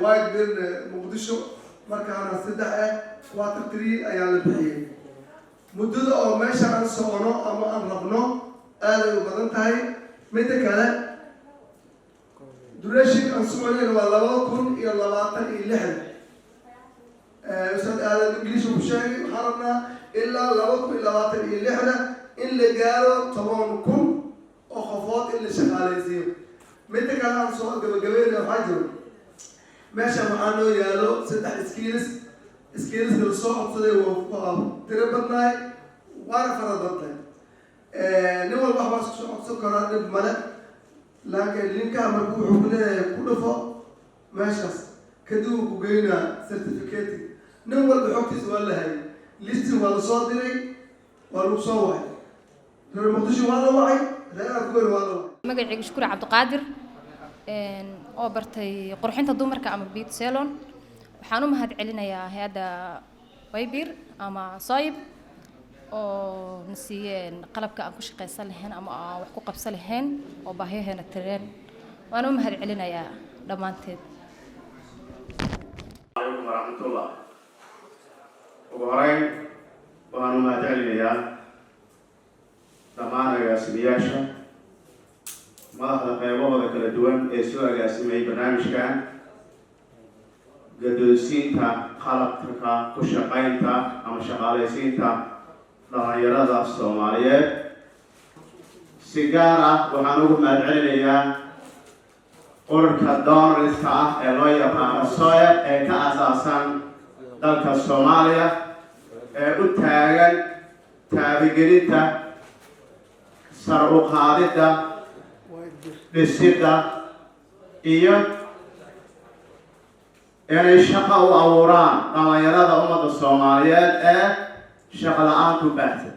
وايد بين مقدشو مركانا سدح واتر تري أيام البحية مدة أو ماشى عن صونا أما أن ربنا قال وبدن تاي متى كلا درشين عن سمعني والله كن إلى لبعض إلى حد أستاذ قال الإنجليزي وبشيء حرمنا إلا لبعض إلى لبعض إلى حد اللي قالوا طبعا كن وخفاض اللي شغال يزيد متى كلا عن صوت قبل حاجة ماشى معانو يالو سدح سكيلز بالصوت صدق وتربطناي وأنا فرضتني نول بحبس سكران بملك لكن لينكا مربوح كله فوق ماشى كدو وجينا سيرتيفيكيتي نول بحكي سؤال هاي ليست ولا صادري ولا صوّح لو ما تجي ولا وعي لا أقول ولا وعي مجد شكر عبد القادر oo bartay qurxinta dumarka ama beauty salon waxaan u mahad celinayaa hay'adda Waybir ama Sayib oo nasiiyeen qalabka aan ku shaqeysan lahayn ama aan wax ku qabsan lahayn oo baahiyaheena tireen waan u mahad celinayaa dhamaanteed alaykum warahmatullah ugu horeyn waan u mahad celinayaa dhammaan agaasimayaasha madaxda qaybahooda kala duwan ee soo agaasimay barnaamijkan gadoonsiinta qalabka ku shaqaynta ama shaqaalaysiinta dhalinyarada Soomaaliyeed si gaar ah waxaan ugu mahad celinayaa ururka doonarska ah ee loo yaqaano SOEP ee ka aasaasan dalka Soomaaliya ee u taagan taageeridda sar u qaadidda dhisidda iyo inay shaqo u abuuraan dhalinyarada ummadda Soomaaliyeed ee shaqo la'aanta u baahsan